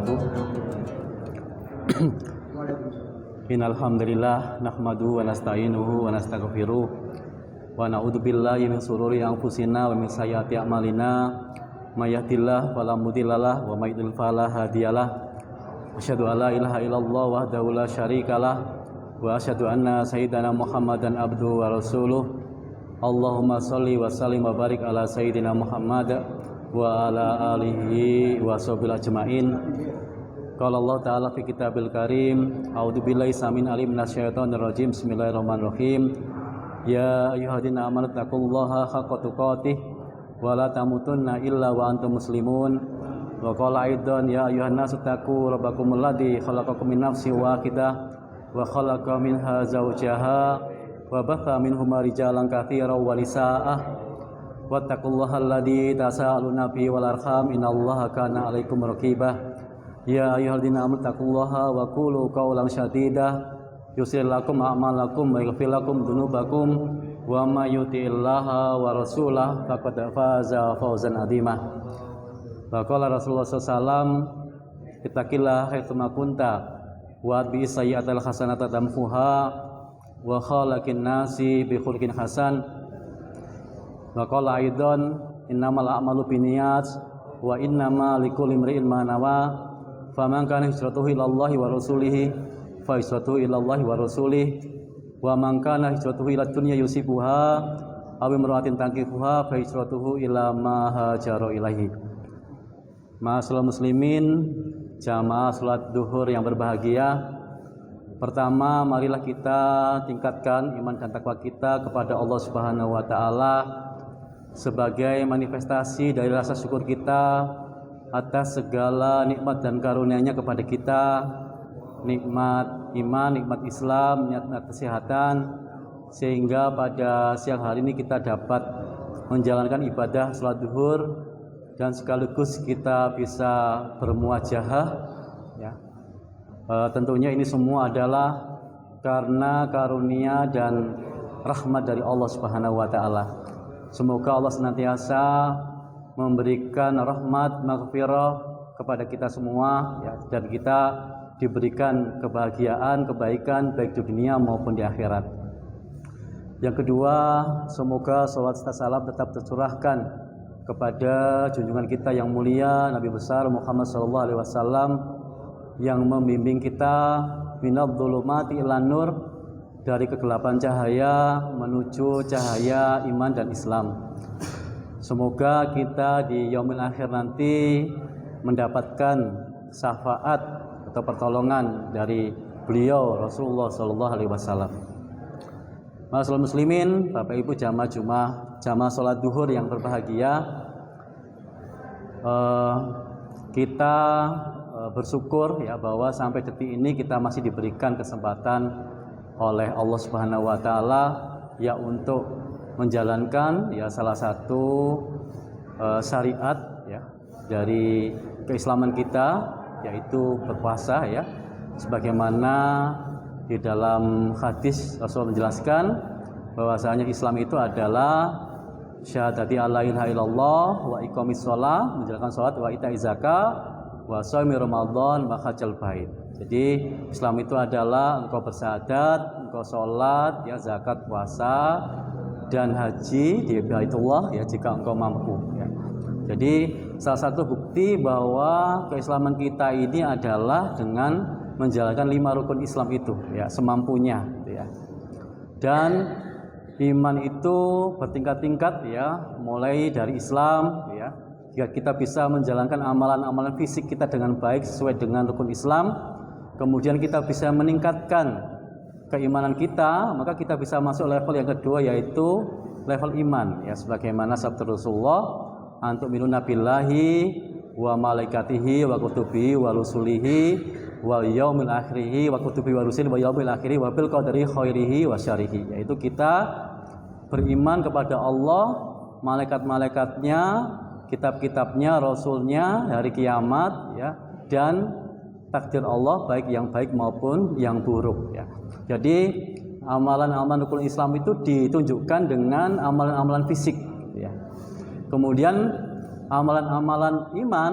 wabarakatuh. Innal hamdalillah nahmaduhu wa nasta'inuhu wa nastaghfiruh wa na'udzu billahi min shururi anfusina wa min sayyiati a'malina may yahdihillahu fala mudhillalah wa may yudhlil fala hadiyalah. Asyhadu an la ilaha illallah wahdahu la syarikalah wa asyhadu anna sayyidana Muhammadan abduhu wa rasuluh. Allahumma shalli wa sallim wa barik ala sayyidina Muhammad wa ala alihi wa sahbihi ajmain. Qala Allah ta'ala fi kitabil karim, a'udzu billahi samin alim minasyaitonir rajim. Bismillahirrahmanirrahim. Ya ayyuhalladzina amanu taqullaha haqqa tuqatih wa la tamutunna illa wa antum muslimun. Wa qala aidan ya ayyuhan nasu taqu rabbakumul ladzi khalaqakum min nafsin wahidah wa khalaqa minha zawjaha wa batha minhuma rijalan katsiran wa nisaa. Wattaqullaha alladzi tasaaluna bihi wal arham innallaha kana 'alaikum raqibah. Ya ayyuhalladzina amanu taqullaha wa qulu qawlan sadida yuslih lakum a'malakum wa yaghfir lakum dzunubakum wa may yuti'illaha wa rasulahu faqad faza fawzan 'azima. Wa qala Rasulullah sallallahu alaihi wasallam ittaqillaha haitsu ma kunta wa bi sayyi'atil hasanata tamfuha wa khalaqin nasi bi khuluqin hasan. Wa qala aidan innamal a'malu binniyat wa innama likulli imri'in ma nawa. Faman kana hijratuhu ilallahi wa rasulihi fa hijratuhu ilallahi wa rasulihi wa man kana hijratuhu ila dunya yusibuha aw imra'atin tankihuha fa hijratuhu ila ma hajara ilaihi. Ma'asyiral muslimin, jamaah salat duhur yang berbahagia. Pertama, marilah kita tingkatkan iman dan takwa kita kepada Allah Subhanahu wa taala sebagai manifestasi dari rasa syukur kita atas segala nikmat dan karunia-Nya kepada kita, nikmat iman, nikmat Islam, nikmat kesehatan, sehingga pada siang hari ini kita dapat menjalankan ibadah salat zuhur dan sekaligus kita bisa bermuajahah, ya. Tentunya ini semua adalah karena karunia dan rahmat dari Allah Subhanahu wa taala. Semoga Allah senantiasa memberikan rahmat, maghfirah kepada kita semua, ya, dan kita diberikan kebahagiaan, kebaikan baik di dunia maupun di akhirat. Yang kedua, semoga salawat serta salam tetap tercurahkan kepada junjungan kita yang mulia Nabi besar Muhammad SAW yang membimbing kita minadh dhulumati ilan nur, dari kegelapan cahaya menuju cahaya iman dan Islam. Semoga kita di yaumil akhir nanti mendapatkan syafaat atau pertolongan dari beliau Rasulullah sallallahu alaihi wasallam. Ma'asyiral muslimin, Bapak Ibu jamaah salat duhur yang berbahagia, kita bersyukur ya bahwa sampai detik ini kita masih diberikan kesempatan oleh Allah Subhanahu wa taala ya untuk menjalankan ya salah satu syariat ya dari keislaman kita, yaitu berpuasa, ya, sebagaimana di dalam hadis Rasul menjelaskan bahwasanya Islam itu adalah syahadati alla ilaha illallah wa iqamis shalah, menjalankan salat, wa ita'iz zakat, wa shaumi ramadan, wa hajjal bait. Jadi Islam itu adalah engkau bersyahadat, engkau salat, ya, zakat, puasa, dan haji di Baitullah, ya, jika engkau mampu, ya. Jadi salah satu bukti bahwa keislaman kita ini adalah dengan menjalankan 5 rukun Islam itu, ya, semampunya, ya. Dan iman itu bertingkat-tingkat, ya, mulai dari Islam, ya. Jika kita bisa menjalankan amalan-amalan fisik kita dengan baik sesuai dengan rukun Islam, kemudian kita bisa meningkatkan keimanan kita, maka kita bisa masuk level yang kedua, yaitu level iman, ya, sebagaimana sabda Rasulullah, antu'minuna billahi wa malaikatihi wa kutubihi wa rusulihi wa yaumil akhirihi wa kutubihi wa rusulihi wa yaumil akhirihi wa bil qadari khairihi wa syarrihi, yaitu kita beriman kepada Allah, malaikat-malaikatnya, kitab-kitabnya, rasulnya, hari kiamat, ya, dan takdir Allah baik yang baik maupun yang buruk, ya. Jadi amalan-amalan rukun Islam itu ditunjukkan dengan amalan-amalan fisik, ya. Kemudian amalan-amalan iman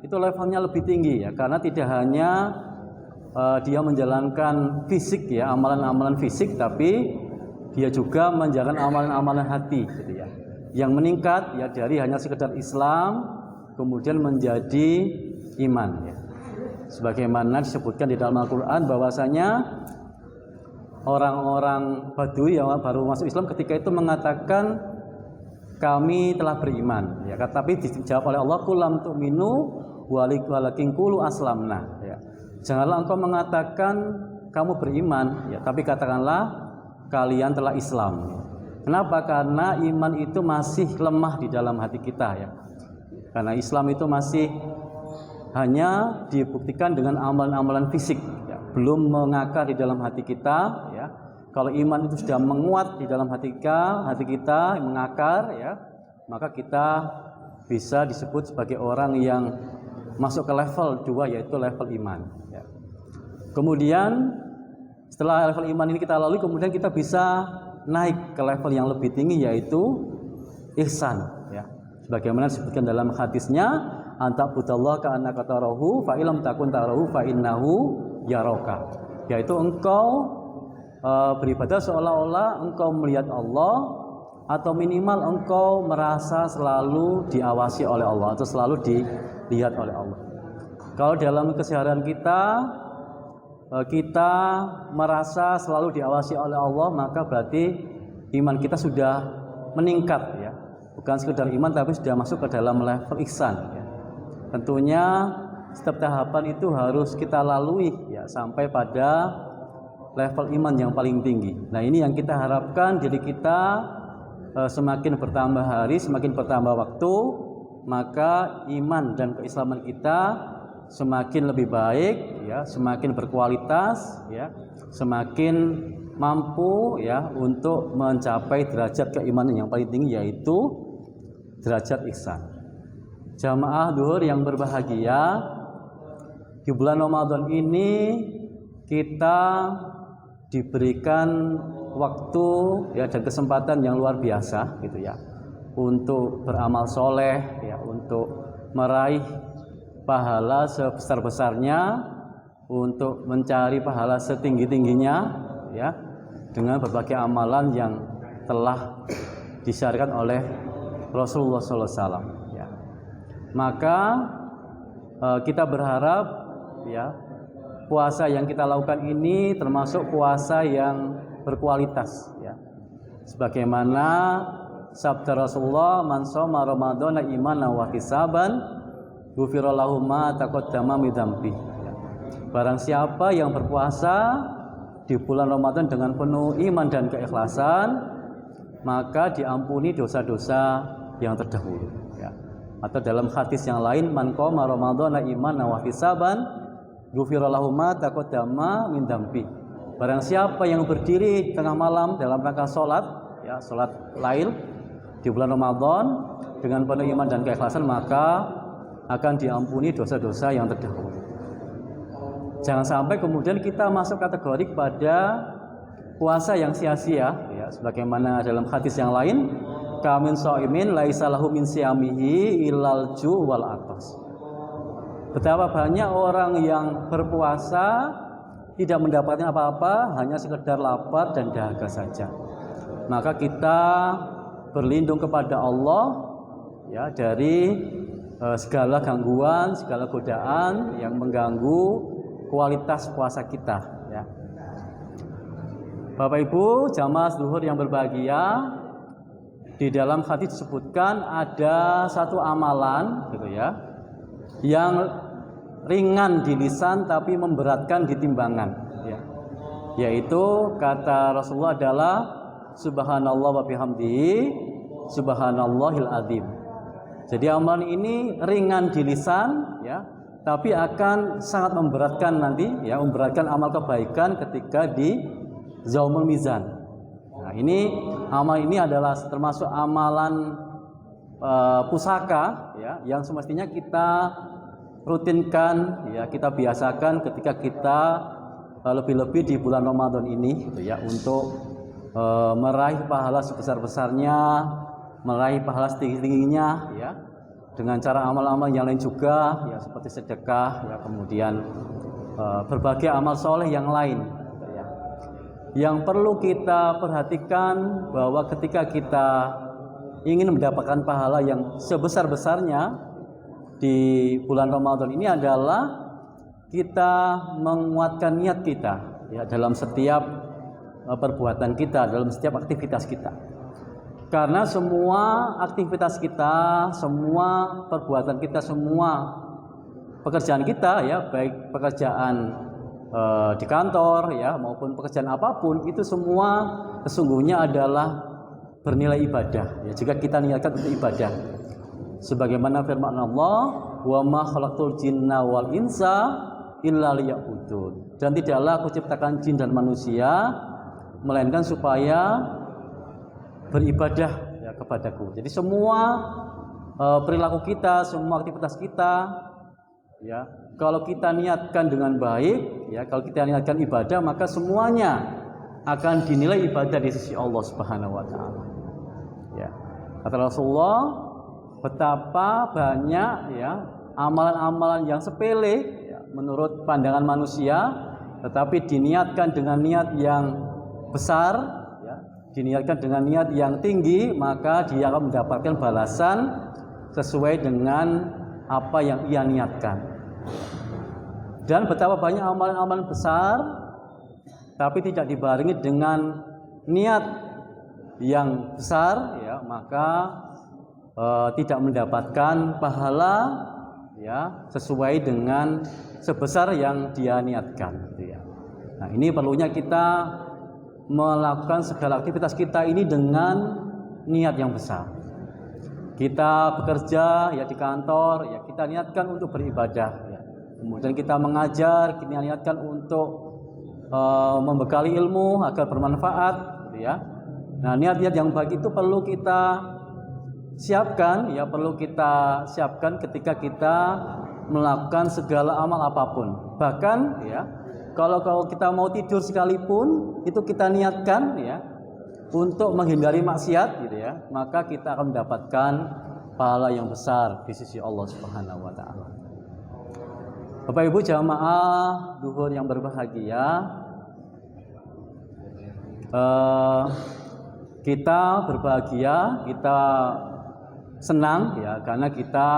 itu levelnya lebih tinggi ya, karena tidak hanya dia menjalankan fisik ya, amalan-amalan fisik, tapi dia juga menjalankan amalan-amalan hati gitu ya, yang meningkat ya dari hanya sekedar Islam kemudian menjadi iman ya. Sebagaimana disebutkan di dalam Al-Qur'an bahwasanya orang-orang Badui yang baru masuk Islam ketika itu mengatakan kami telah beriman ya, tapi dijawab oleh Allah kulam tu'minu walakin qulu aslamna ya. Janganlah engkau mengatakan kamu beriman ya, tapi katakanlah kalian telah Islam. Kenapa? Karena iman itu masih lemah di dalam hati kita ya. Karena Islam itu masih hanya dibuktikan dengan amalan-amalan fisik ya, belum mengakar di dalam hati kita ya. Kalau iman itu sudah menguat di dalam hati kita mengakar ya, maka kita bisa disebut sebagai orang yang masuk ke level 2, yaitu level iman ya. Kemudian setelah level iman ini kita lalui, kemudian kita bisa naik ke level yang lebih tinggi, yaitu ihsan ya. Sebagaimana disebutkan dalam hadisnya, anta'budallaha ka'annaka tarahu fa illam takun tarahu fa innahu yaraka. Yaitu engkau beribadah seolah-olah engkau melihat Allah, atau minimal engkau merasa selalu diawasi oleh Allah atau selalu dilihat oleh Allah. Kalau dalam keseharian kita merasa selalu diawasi oleh Allah, maka berarti iman kita sudah meningkat ya. Bukan sekedar iman, tapi sudah masuk ke dalam level ihsan ya. Tentunya setiap tahapan itu harus kita lalui ya, sampai pada level iman yang paling tinggi. Nah, ini yang kita harapkan, diri kita semakin bertambah hari, semakin bertambah waktu, maka iman dan keislaman kita semakin lebih baik ya, semakin berkualitas ya, semakin mampu ya untuk mencapai derajat keimanan yang paling tinggi, yaitu derajat ihsan. Jamaah duhur yang berbahagia, di bulan Ramadan ini kita diberikan waktu ya dan kesempatan yang luar biasa gitu ya, untuk beramal soleh ya, untuk meraih pahala sebesar-besarnya, untuk mencari pahala setinggi-tingginya ya, dengan berbagai amalan yang telah disyariatkan oleh Rasulullah SAW ya. Maka kita berharap ya, puasa yang kita lakukan ini termasuk puasa yang berkualitas ya. Sebagaimana sabda Rasulullah, man shoma ramadhana imanan wa ihtisaban ghufira lahu ma taqaddama min dzambi. Barang siapa yang berpuasa di bulan Ramadan dengan penuh iman dan keikhlasan, maka diampuni dosa-dosa yang terdahulu ya. Atau dalam hadis yang lain, man qoma ramadhana imanan wa ihtisaban ghufira lahu ma taqaddama min dzambi. Barang siapa yang berdiri tengah malam dalam rangka sholat ya, sholat lail di bulan Ramadan dengan penuh iman dan keikhlasan, maka akan diampuni dosa-dosa yang terdahulu. Jangan sampai kemudian kita masuk kategori pada puasa yang sia-sia ya, sebagaimana dalam hadis yang lain, kamin shaimin laisa lahu min siyamihi illal ju' wal atas. Betapa banyak orang yang berpuasa tidak mendapatkan apa-apa, hanya sekedar lapar dan dahaga saja. Maka kita berlindung kepada Allah ya, dari segala gangguan, segala godaan yang mengganggu kualitas puasa kita ya. Bapak Ibu jamaah zuhur yang berbahagia, di dalam hadis disebutkan ada satu amalan gitu ya, yang ringan di lisan tapi memberatkan di timbangan ya. Yaitu kata Rasulullah adalah subhanallah wa bihamdihi subhanallahil azim. Jadi amalan ini ringan di lisan ya, tapi akan sangat memberatkan nanti ya, memberatkan amal kebaikan ketika di yaumul mizan. Nah, ini amal ini adalah termasuk amalan pusaka ya, yang semestinya kita rutinkan ya, kita biasakan ketika kita lebih-lebih di bulan Ramadan ini gitu ya, untuk meraih pahala sebesar-besarnya, meraih pahala setinggi-tingginya ya, dengan cara amal-amal yang lain juga, ya seperti sedekah, ya kemudian berbagai amal soleh yang lain. Ya. Yang perlu kita perhatikan bahwa ketika kita ingin mendapatkan pahala yang sebesar-besarnya di bulan Ramadan ini adalah kita menguatkan niat kita, ya dalam setiap perbuatan kita, dalam setiap aktivitas kita. Karena semua aktivitas kita, semua perbuatan kita, semua pekerjaan kita, ya baik pekerjaan di kantor, ya maupun pekerjaan apapun, itu semua sesungguhnya adalah bernilai ibadah. Ya, jika kita niatkan untuk ibadah, sebagaimana firman Allah, wa ma khalaqtul jinna wal insa illa liya'budun. Dan tidaklah aku ciptakan jin dan manusia melainkan supaya beribadah, ya, kepadaku. Jadi semua perilaku kita, semua aktivitas kita, ya kalau kita niatkan dengan baik, ya kalau kita niatkan ibadah, maka semuanya akan dinilai ibadah di sisi Allah Subhanahu wa taala. Ya. Kata Rasulullah, betapa banyak ya amalan-amalan yang sepele, ya, menurut pandangan manusia, tetapi diniatkan dengan niat yang besar, diniatkan dengan niat yang tinggi, maka dia akan mendapatkan balasan sesuai dengan apa yang ia niatkan. Dan betapa banyak amalan-amalan besar tapi tidak dibarengi dengan niat yang besar, ya maka tidak mendapatkan pahala, ya sesuai dengan sebesar yang dia niatkan, gitu ya. Nah, ini perlunya kita melakukan segala aktivitas kita ini dengan niat yang besar. Kita bekerja, ya di kantor, ya kita niatkan untuk beribadah, ya. Kemudian kita mengajar, kita niatkan untuk membekali ilmu agar bermanfaat, ya. Nah, niat-niat yang baik itu perlu kita siapkan, ya perlu kita siapkan ketika kita melakukan segala amal apapun. Bahkan, ya kalau kita mau tidur sekalipun, itu kita niatkan, ya untuk menghindari maksiat, gitu ya, maka kita akan mendapatkan pahala yang besar di sisi Allah Subhanahu wa taala. Bapak Ibu jamaah zuhur yang berbahagia, kita berbahagia, kita senang, ya karena kita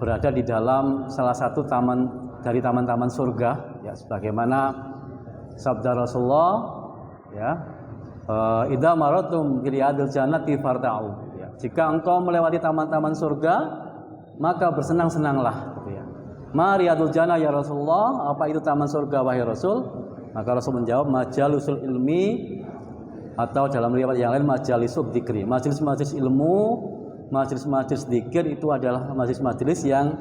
berada di dalam salah satu taman dari taman-taman surga, ya sebagaimana sabda Rasulullah, ya idza maratum bi riyadil jannati farda'u, ya jika engkau melewati taman-taman surga maka bersenang-senanglah, gitu ya. Ma riyadul jannah ya Rasulullah, apa itu taman surga wahai Rasul? Maka Rasul menjawab, majalisul ilmi, atau dalam riwayat yang lain majalisul dzikri. Majelis-majelis ilmu, majelis-majelis dzikir itu adalah majelis-majelis yang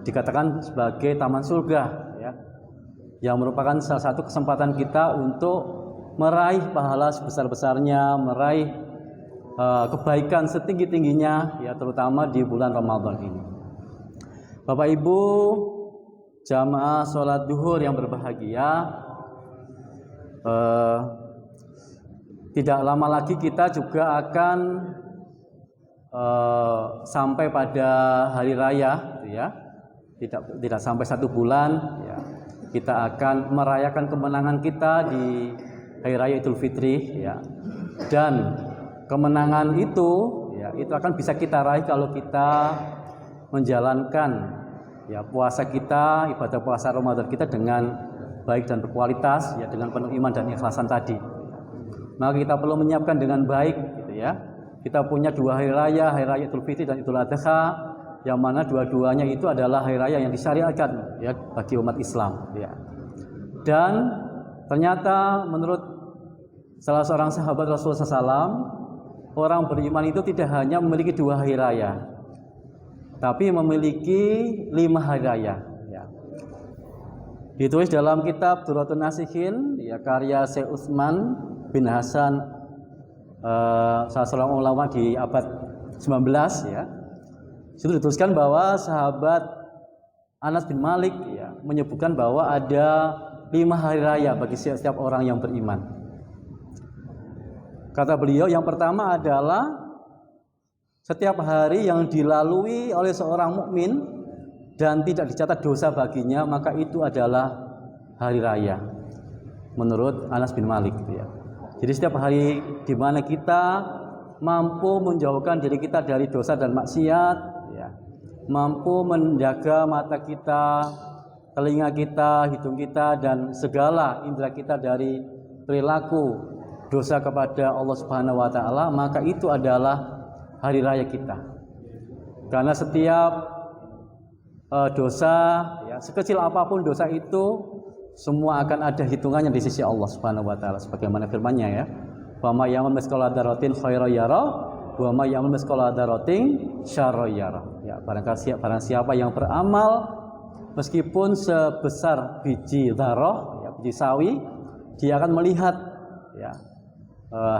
dikatakan sebagai taman surga, ya, yang merupakan salah satu kesempatan kita untuk meraih pahala sebesar-besarnya, meraih kebaikan setinggi-tingginya, ya terutama di bulan Ramadan ini. Bapak Ibu jamaah sholat duhur yang berbahagia, tidak lama lagi kita juga akan sampai pada hari raya, gitu ya. Tidak sampai 1 bulan, ya, kita akan merayakan kemenangan kita di hari raya Idul Fitri, ya. Dan kemenangan itu, ya, itu akan bisa kita raih kalau kita menjalankan, ya, puasa kita, ibadah puasa Ramadan kita dengan baik dan berkualitas, ya, dengan penuh iman dan ikhlasan tadi. Maka kita perlu menyiapkan dengan baik, gitu ya. Kita punya 2 hari raya Idul Fitri dan Idul Adha, yang mana dua-duanya itu adalah hari raya yang disyariatkan, ya, bagi umat Islam, ya. Dan ternyata menurut salah seorang sahabat Rasulullah SAW, orang beriman itu tidak hanya memiliki 2 hari raya, tapi memiliki 5 hari raya, ya. Ditulis dalam kitab Durratun Nasihin, ya, karya Syekh Utsman bin Hasan, salah seorang ulama di abad 19, ya. Itu dituliskan bahwa sahabat Anas bin Malik, ya, menyebutkan bahwa ada 5 hari raya bagi setiap orang yang beriman. Kata beliau, yang pertama adalah setiap hari yang dilalui oleh seorang mukmin dan tidak dicatat dosa baginya, maka itu adalah hari raya. Menurut Anas bin Malik gitu ya. Jadi setiap hari di mana kita mampu menjauhkan diri kita dari dosa dan maksiat, ya, mampu menjaga mata kita, telinga kita, hidung kita, dan segala indera kita dari perilaku dosa kepada Allah Subhanahu wa Ta'ala, maka itu adalah hari raya kita. Karena setiap dosa, ya, sekecil apapun dosa itu, semua akan ada hitungannya di sisi Allah Subhanahu wa Ta'ala, sebagaimana firman-Nya ya. Wa may ya'mal mithqala dzarratin khairan yarah wa may ya'mal mithqala dzarratin syarran yarah. Ya, barang siapa yang beramal meskipun sebesar biji dzarrah, ya, biji sawi, dia akan melihat, ya,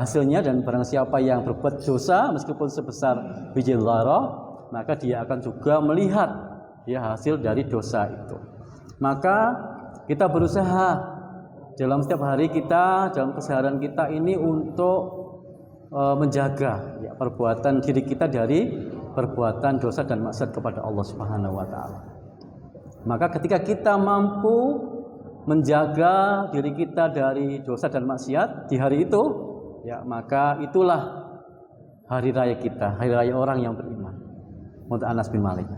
hasilnya. Dan barang siapa yang berbuat dosa meskipun sebesar biji dzarrah, maka dia akan juga melihat, ya, hasil dari dosa itu. Maka kita berusaha dalam setiap hari kita, dalam keseharian kita ini untuk menjaga, ya, perbuatan diri kita dari perbuatan dosa dan maksiat kepada Allah Subhanahu wa Ta'ala. Maka ketika kita mampu menjaga diri kita dari dosa dan maksiat di hari itu, ya, maka itulah hari raya kita, hari raya orang yang beriman. Menurut Anas bin Malik.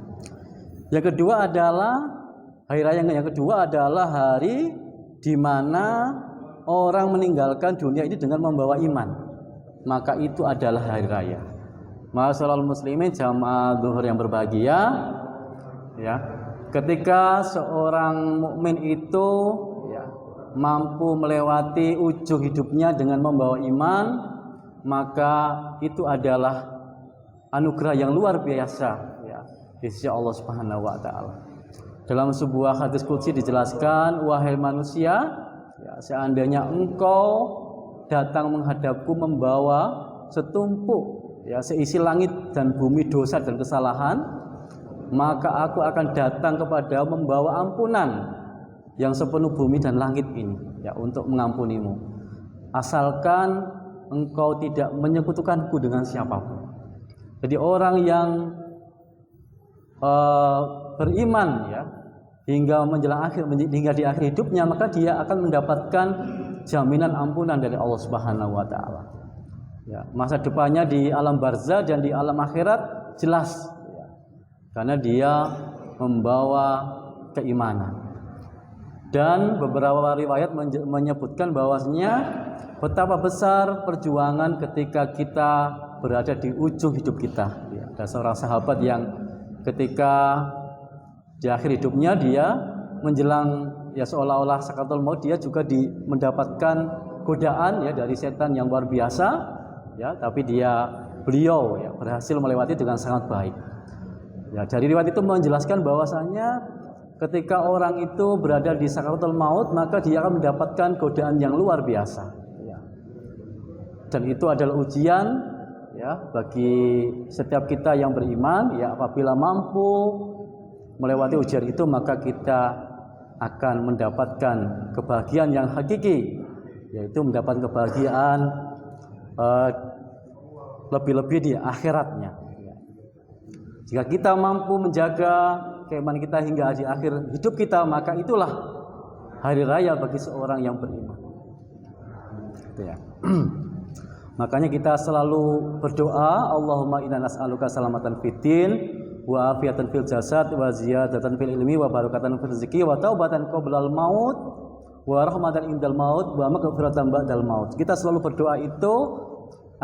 Yang kedua adalah hari raya yang kedua adalah hari di mana orang meninggalkan dunia ini dengan membawa iman. Maka itu adalah hari raya. Ma'asyiral muslimin jamaah zuhur yang berbahagia, ya. Ketika seorang mukmin itu, ya, mampu melewati ujung hidupnya dengan membawa iman, maka itu adalah anugerah yang luar biasa, ya, di sisi Allah Subhanahu wa Ta'ala. Dalam sebuah hadis qudsi dijelaskan, wahai manusia, ya, seandainya engkau datang menghadapku membawa setumpuk, ya, seisi langit dan bumi dosa dan kesalahan, maka aku akan datang kepada membawa ampunan yang sepenuh bumi dan langit ini, ya, untuk mengampunimu, asalkan engkau tidak menyekutukanku dengan siapapun. Jadi orang yang beriman, ya, hingga di akhir hidupnya, maka dia akan mendapatkan jaminan ampunan dari Allah Subhanahu wa Ta'ala. Ya, masa depannya di alam barzah dan di alam akhirat jelas, ya, karena dia membawa keimanan. Dan beberapa riwayat menyebutkan bahwasanya betapa besar perjuangan ketika kita berada di ujung hidup kita. Ya, ada seorang sahabat yang ketika di akhir hidupnya dia menjelang, ya, seolah-olah sakaratul maut, dia juga mendapatkan godaan, ya, dari setan yang luar biasa, ya, tapi beliau, ya, berhasil melewati dengan sangat baik. Ya, dari riwayat itu menjelaskan bahwasanya ketika orang itu berada di sakaratul maut, maka dia akan mendapatkan godaan yang luar biasa, ya. Dan itu adalah ujian, ya, bagi setiap kita yang beriman, ya. Apabila mampu melewati ujian itu, maka kita akan mendapatkan kebahagiaan yang hakiki, yaitu mendapat kebahagiaan lebih-lebih di akhiratnya. Jika kita mampu menjaga keimanan kita hingga di akhir hidup kita, maka itulah hari raya bagi seorang yang beriman. Gitu ya. Makanya kita selalu berdoa, Allahumma inna nas'aluka salamatan fiddin wa afiatan fil jasad wa ziyadatan fil ilmi wa barakatan fil rizqi wa taubatan qoblal maut wa rahmatan indal maut wa maghfiratan ba'dal maut. Kita selalu berdoa itu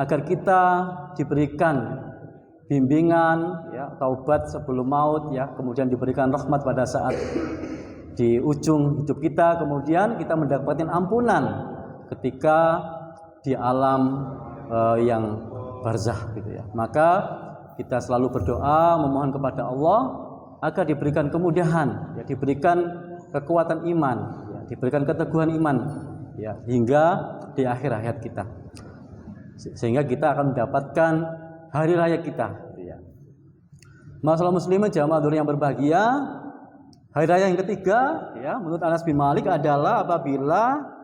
agar kita diberikan bimbingan, ya, taubat sebelum maut, ya, kemudian diberikan rahmat pada saat di ujung hidup kita, kemudian kita mendapatkan ampunan ketika di alam yang barzah, gitu ya. Maka kita selalu berdoa memohon kepada Allah agar diberikan kemudahan, ya, diberikan kekuatan iman, ya, diberikan keteguhan iman, ya, hingga di akhir hayat kita, sehingga kita akan mendapatkan hari raya kita, ya. Masalah muslimin jamaah yang berbahagia, hari raya yang ketiga, ya, menurut Anas bin Malik adalah apabila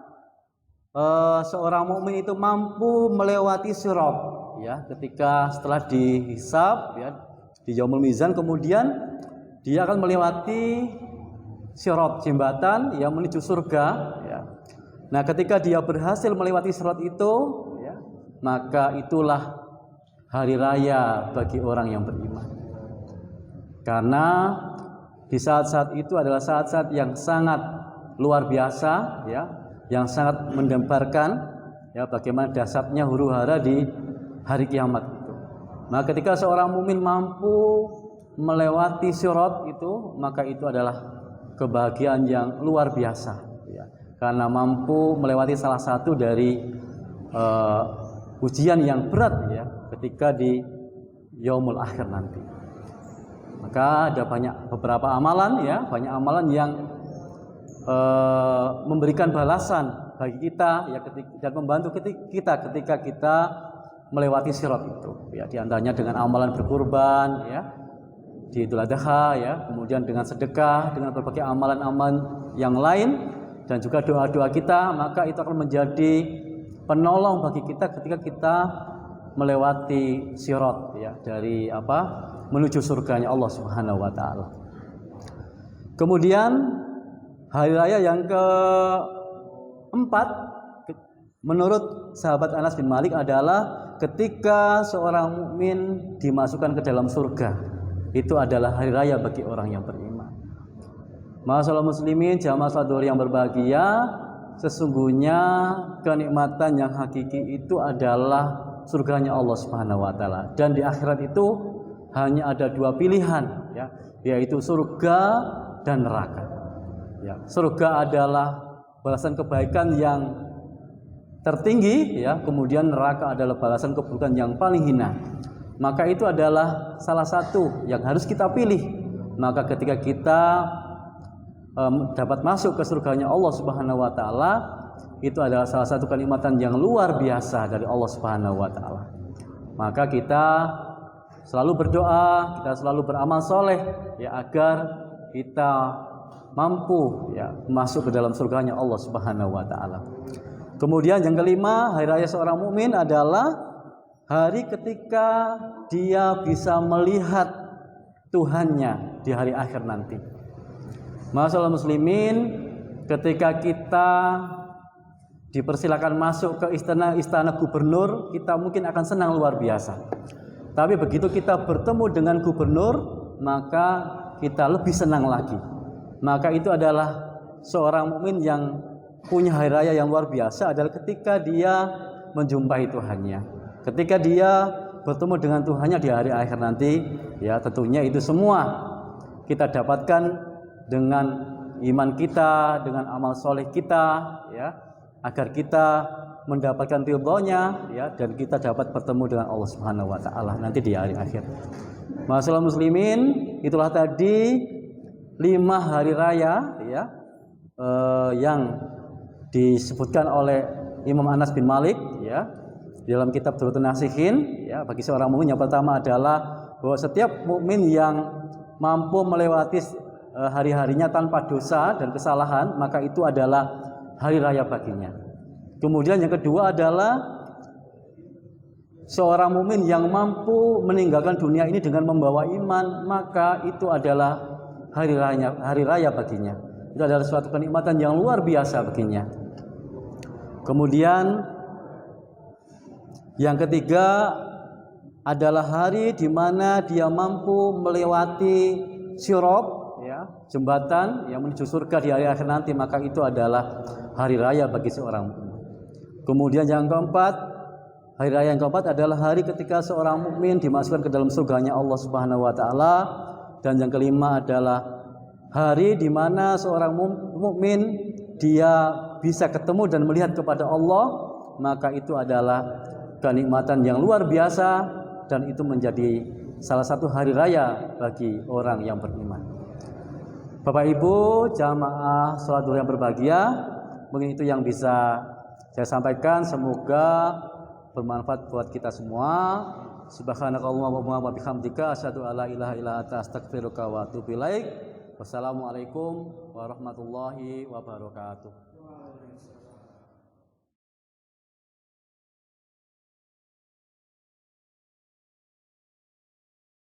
seorang mukmin itu mampu melewati sirat, ya, ketika setelah dihisab ya di Yaumul Mizan, kemudian dia akan melewati sirat, jembatan yang menuju surga ya. Nah, ketika dia berhasil melewati sirat itu ya, maka itulah hari raya bagi orang yang beriman. Karena di saat-saat itu adalah saat-saat yang sangat luar biasa ya, yang sangat mendamparkan ya bagaimana dahsyatnya huru-hara di hari kiamat itu. Maka ketika seorang mukmin mampu melewati sirat itu, maka itu adalah kebahagiaan yang luar biasa ya. Karena mampu melewati salah satu dari ujian yang berat ya ketika di yaumul akhir nanti. Maka ada beberapa amalan ya, banyak amalan yang memberikan balasan bagi kita ya dan membantu kita ketika kita melewati sirat itu ya, di antaranya dengan amalan berkurban ya di Idul Adha ya, kemudian dengan sedekah, dengan berbagai amalan-amalan yang lain dan juga doa-doa kita, maka itu akan menjadi penolong bagi kita ketika kita melewati sirat ya, dari menuju surganya Allah Subhanahu wa taala. Kemudian hari raya yang keempat menurut sahabat Anas bin Malik adalah ketika seorang mukmin dimasukkan ke dalam surga. Itu adalah hari raya bagi orang yang beriman. Masyaallah muslimin, jamaah salat yang berbahagia, sesungguhnya kenikmatan yang hakiki itu adalah surganya Allah Subhanahu wa taala. Dan di akhirat itu hanya ada dua pilihan ya, yaitu surga dan neraka. Ya, surga adalah balasan kebaikan yang tertinggi ya, kemudian neraka adalah balasan keburukan yang paling hina. Maka itu adalah salah satu yang harus kita pilih. Maka ketika kita dapat masuk ke surganya Allah Subhanahu wa taala, itu adalah salah satu kenikmatan yang luar biasa dari Allah Subhanahu wa taala. Maka kita selalu berdoa, kita selalu beramal soleh ya, agar kita mampu ya masuk ke dalam surganya Allah Subhanahu wa taala. Kemudian yang kelima, hari raya seorang mukmin adalah hari ketika dia bisa melihat Tuhannya di hari akhir nanti. Masyaallah muslimin, ketika kita dipersilakan masuk ke istana gubernur, kita mungkin akan senang luar biasa. Tapi begitu kita bertemu dengan gubernur, maka kita lebih senang lagi. Maka itu adalah seorang mukmin yang punya hari raya yang luar biasa adalah ketika dia menjumpai Tuhannya. Ketika dia bertemu dengan Tuhannya di hari akhir nanti, ya tentunya itu semua kita dapatkan dengan iman kita, dengan amal soleh kita, ya, agar kita mendapatkan ridhonya, ya, dan kita dapat bertemu dengan Allah Subhanahu wa taala nanti di hari akhir. Masyaallah muslimin, itulah tadi 5 hari raya ya yang disebutkan oleh Imam Anas bin Malik ya dalam kitab Durratun Nasihin ya, bagi seorang mukmin yang pertama adalah bahwa setiap mukmin yang mampu melewati hari-harinya tanpa dosa dan kesalahan, maka itu adalah hari raya baginya. Kemudian yang kedua adalah seorang mukmin yang mampu meninggalkan dunia ini dengan membawa iman, maka itu adalah hari raya baginya. Itu adalah suatu kenikmatan yang luar biasa baginya. Kemudian yang ketiga adalah hari di mana dia mampu melewati sirat, ya, jembatan yang menuju surga di hari akhir nanti, maka itu adalah hari raya bagi seorang mukmin. Kemudian yang keempat, hari raya yang keempat adalah hari ketika seorang mukmin dimasukkan ke dalam surganya Allah Subhanahu wa taala. Dan yang kelima adalah hari di mana seorang mukmin dia bisa ketemu dan melihat kepada Allah, maka itu adalah kenikmatan yang luar biasa dan itu menjadi salah satu hari raya bagi orang yang beriman. Bapak Ibu jamaah salat Duha yang berbahagia, mungkin itu yang bisa saya sampaikan, semoga bermanfaat buat kita semua. Subhanakallahumma wa bihamdika asyhadu alla ilaha illa anta astaghfiruka wa atubu ilaik. Wassalamualaikum warahmatullahi wabarakatuh.